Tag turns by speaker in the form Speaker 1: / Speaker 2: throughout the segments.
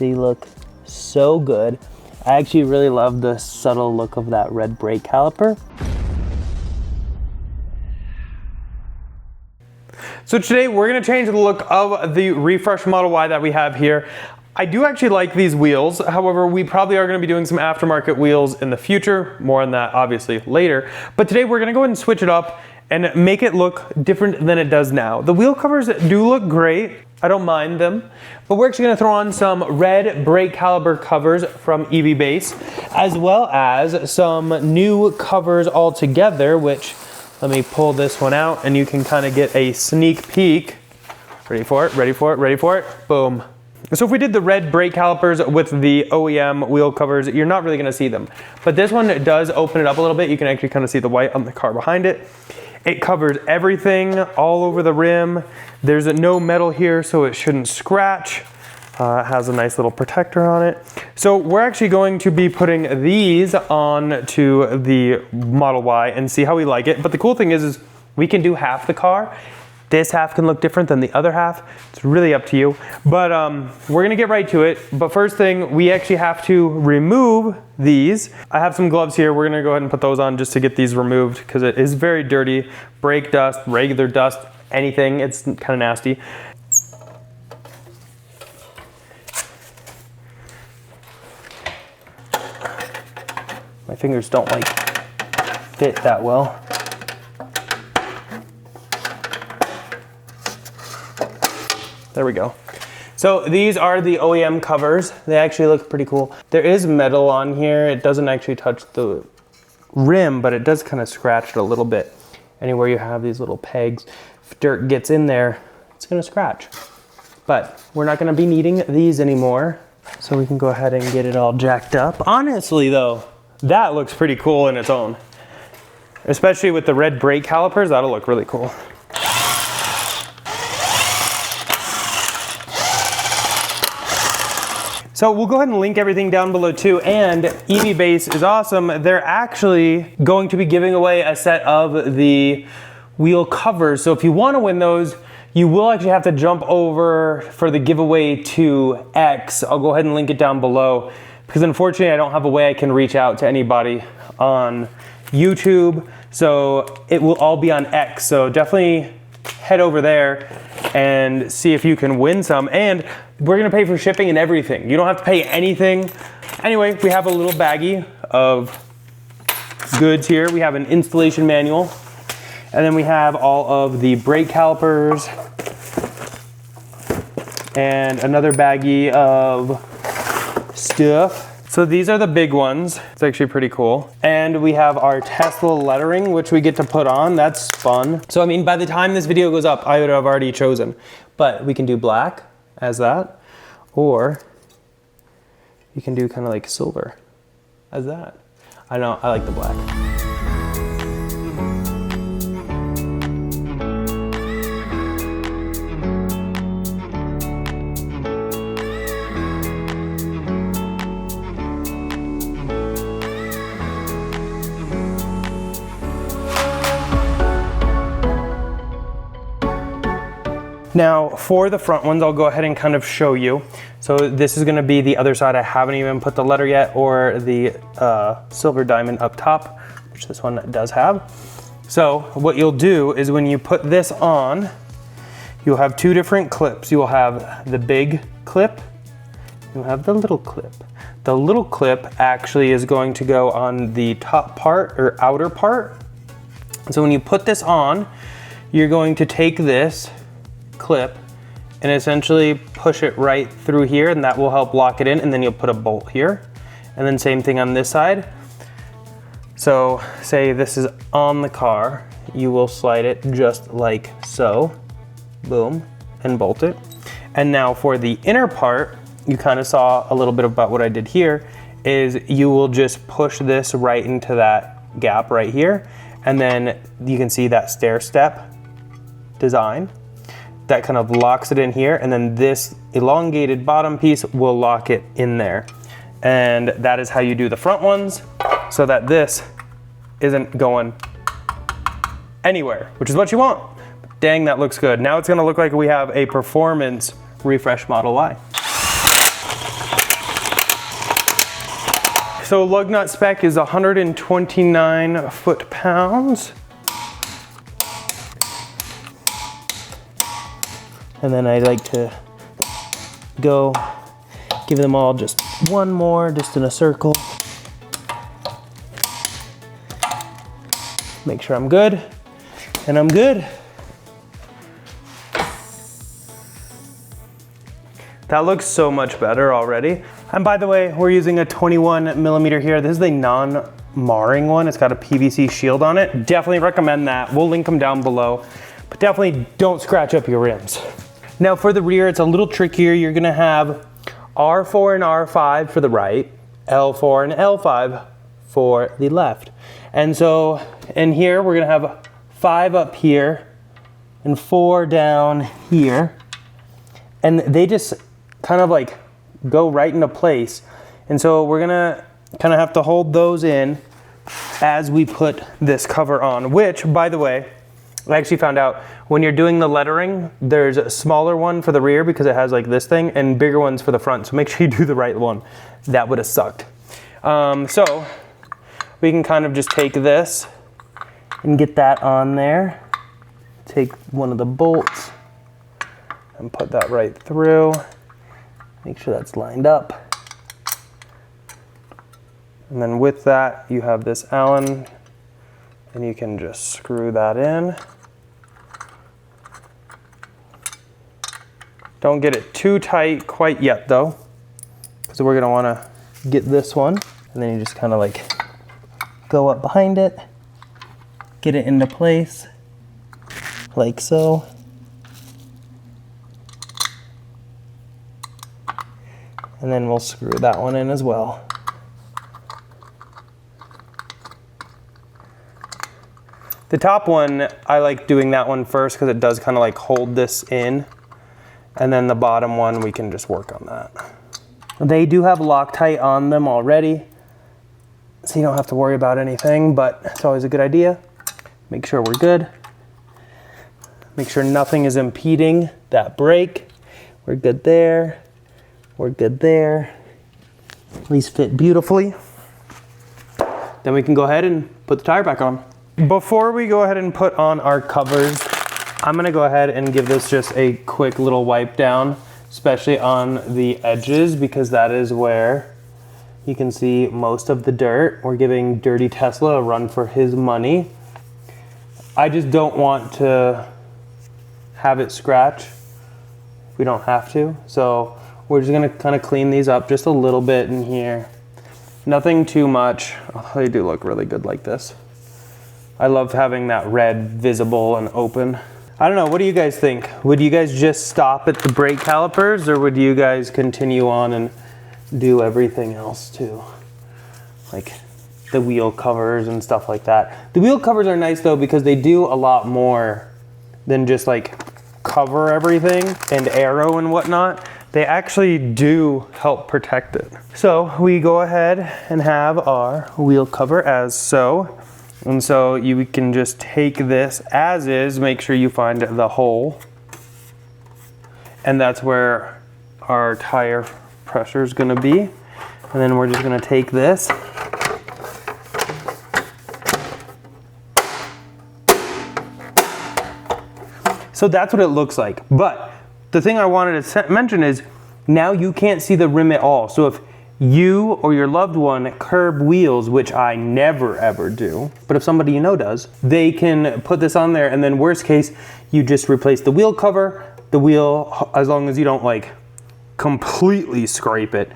Speaker 1: They look so good. I actually really love the subtle look of that red brake caliper.
Speaker 2: So today we're gonna change the look of the refresh Model Y that we have here. I do actually like these wheels. However, we probably are gonna be doing some aftermarket wheels in the future. More on that obviously later. But today we're gonna go ahead and switch it up and make it look different than it does now. The wheel covers do look great. I don't mind them, but we're actually gonna throw on some red brake caliper covers from EV Base, as well as some new covers altogether, which, let me pull this one out and you can kind of get a sneak peek. Ready for it, ready for it, ready for it, boom. So if we did the red brake calipers with the OEM wheel covers, you're not really gonna see them. But this one does open it up a little bit. You can actually kind of see the white on the car behind it. It covers everything all over the rim. There's no metal here, so it shouldn't scratch. It has a nice little protector on it. So we're actually going to be putting these on to the Model Y and see how we like it. But the cool thing is we can do half the car. This half can look different than the other half. It's really up to you. But we're gonna get right to it. But first thing, we actually have to remove these. I have some gloves here. We're gonna go ahead and put those on just to get these removed because it is very dirty. Brake dust, regular dust, anything. It's kind of nasty. My fingers don't like fit that well. There we go. So these are the OEM covers. They actually look pretty cool. There is metal on here. It doesn't actually touch the rim, but it does kind of scratch it a little bit. Anywhere you have these little pegs, if dirt gets in there, it's gonna scratch. But we're not gonna be needing these anymore. So we can go ahead and get it all jacked up. Honestly though, that looks pretty cool in its own. Especially with the red brake calipers, that'll look really cool. So we'll go ahead and link everything down below too, and EV Base is awesome. They're actually going to be giving away a set of the wheel covers. So if you want to win those, you will actually have to jump over for the giveaway to X. I'll go ahead and link it down below because unfortunately I don't have a way I can reach out to anybody on YouTube. So it will all be on X. So definitely head over there and see if you can win some. And we're gonna pay for shipping and everything. You don't have to pay anything. Anyway, we have a little baggie of goods here. We have an installation manual. And then we have all of the brake calipers. And another baggie of stuff. So these are the big ones. It's actually pretty cool. And we have our Tesla lettering, which we get to put on. That's fun. So I mean, by the time this video goes up, I would have already chosen. But we can do black as that. Or you can do kind of like silver as that. I know, I like the black. Now for the front ones, I'll go ahead and kind of show you. So this is gonna be the other side. I haven't even put the letter yet or the silver diamond up top, which this one does have. So what you'll do is when you put this on, you'll have two different clips. You will have the big clip, you'll have the little clip. The little clip actually is going to go on the top part or outer part. So when you put this on, you're going to take this clip and essentially push it right through here, and that will help lock it in, and then you'll put a bolt here. And then same thing on this side. So say this is on the car, you will slide it just like so, boom, and bolt it. And now for the inner part, you kind of saw a little bit about what I did here, is you will just push this right into that gap right here, and then you can see that stair step design. That kind of locks it in here, and then this elongated bottom piece will lock it in there. And that is how you do the front ones, so that this isn't going anywhere, which is what you want. Dang, that looks good. Now it's gonna look like we have a performance refresh Model Y. So lug nut spec is 129 foot-pounds.
Speaker 1: And then I like to go give them all just one more, just in a circle. Make sure I'm good, and I'm good.
Speaker 2: That looks so much better already. And by the way, we're using a 21mm here. This is the non-marring one. It's got a PVC shield on it. Definitely recommend that. We'll link them down below, but definitely don't scratch up your rims. Now for the rear, it's a little trickier. You're gonna have R4 and R5 for the right, L4 and L5 for the left. And so in here, we're gonna have 5 up here and 4 down here. And they just kind of like go right into place. And so we're gonna kind of have to hold those in as we put this cover on, which, by the way, I actually found out when you're doing the lettering, there's a smaller one for the rear because it has like this thing, and bigger ones for the front. So make sure you do the right one. That would have sucked. So we can kind of just take this and get that on there. Take one of the bolts and put that right through. Make sure that's lined up. And then with that, you have this Allen, and you can just screw that in. Don't get it too tight quite yet though, because we're gonna wanna get this one, and then you just kind of like go up behind it, get it into place, like so. And then we'll screw that one in as well. The top one, I like doing that one first because it does kind of like hold this in. And then the bottom one, we can just work on that. They do have Loctite on them already, so you don't have to worry about anything, but it's always a good idea. Make sure we're good. Make sure nothing is impeding that brake. We're good there. We're good there. These fit beautifully. Then we can go ahead and put the tire back on. Before we go ahead and put on our covers, I'm gonna go ahead and give this just a quick little wipe down, especially on the edges, because that is where you can see most of the dirt. We're giving Dirty Tesla a run for his money. I just don't want to have it scratch. We don't have to. So we're just gonna kind of clean these up just a little bit in here. Nothing too much. Oh, they do look really good like this. I love having that red visible and open. I don't know, what do you guys think? Would you guys just stop at the brake calipers, or would you guys continue on and do everything else too? Like the wheel covers and stuff like that. The wheel covers are nice though because they do a lot more than just like cover everything and aero and whatnot. They actually do help protect it. So we go ahead and have our wheel cover as so. And so you can just take this as is, make sure you find the hole. And that's where our tire pressure is gonna be. And then we're just gonna take this. So that's what it looks like. But the thing I wanted to mention is now you can't see the rim at all. So if you or your loved one curb wheels, which I never ever do, but if somebody you know does, they can put this on there, and then worst case, you just replace the wheel cover. The wheel, as long as you don't like completely scrape it,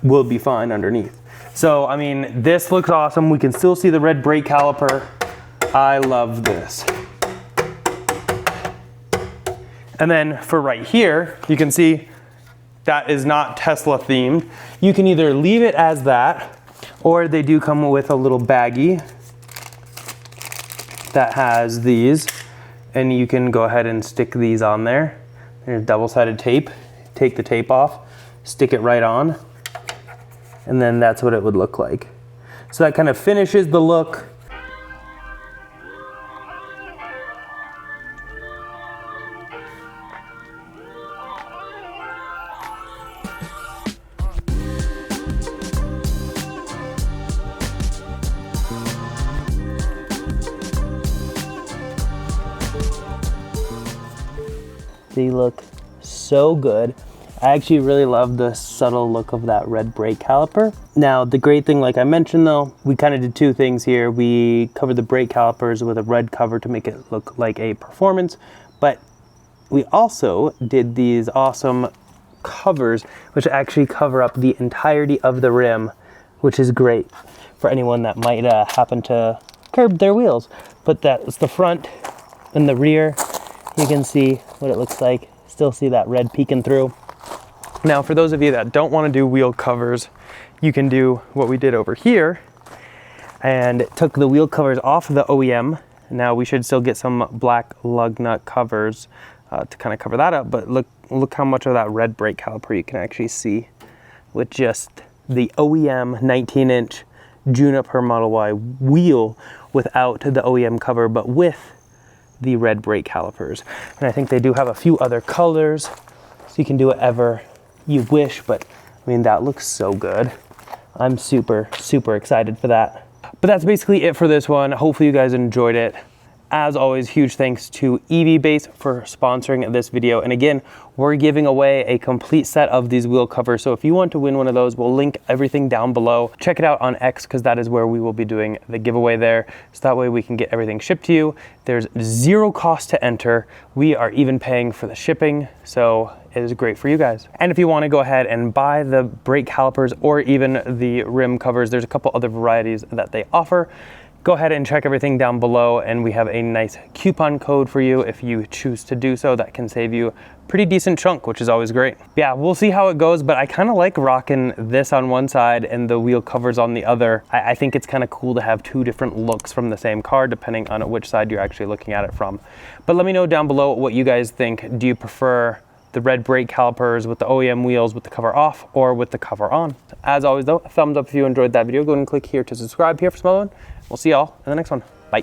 Speaker 2: will be fine underneath. So, I mean, this looks awesome. We can still see the red brake caliper. I love this. And then for right here, you can see that is not Tesla themed. You can either leave it as that, or they do come with a little baggie that has these, and you can go ahead and stick these on there. There's double-sided tape. Take the tape off, stick it right on, and then that's what it would look like. So that kind of finishes the look.
Speaker 1: They look so good. I actually really love the subtle look of that red brake caliper. Now, the great thing, like I mentioned though, we kind of did two things here. We covered the brake calipers with a red cover to make it look like a performance, but we also did these awesome covers, which actually cover up the entirety of the rim, which is great for anyone that might happen to curb their wheels. But that's the front and the rear. You can see what it looks like. Still see that red peeking through. Now, for those of you that don't want to do wheel covers, you can do what we did over here and took the wheel covers off the OEM. Now we should still get some black lug nut covers to kind of cover that up, but look how much of that red brake caliper you can actually see with just the OEM 19-inch Juniper Model Y wheel without the OEM cover, but with the red brake calipers. And I think they do have a few other colors, so you can do whatever you wish, but I mean, that looks so good. I'm super, super excited for that. But that's basically it for this one. Hopefully you guys enjoyed it. As always, huge thanks to EV-Base for sponsoring this video. And again, we're giving away a complete set of these wheel covers. So if you want to win one of those, we'll link everything down below. Check it out on X, because that is where we will be doing the giveaway there. So that way we can get everything shipped to you. There's zero cost to enter. We are even paying for the shipping. So it is great for you guys. And if you want to go ahead and buy the brake calipers or even the rim covers, there's a couple other varieties that they offer. Go ahead and check everything down below, and we have a nice coupon code for you if you choose to do so. That can save you a pretty decent chunk, which is always great. Yeah, we'll see how it goes, but I kind of like rocking this on one side and the wheel covers on the other. I think it's kind of cool to have two different looks from the same car, depending on which side you're actually looking at it from. But let me know down below what you guys think. Do you prefer the red brake calipers with the OEM wheels with the cover off, or with the cover on? As always though, a thumbs up if you enjoyed that video. Go ahead and click here to subscribe here for some other one. We'll see y'all in the next one. Bye.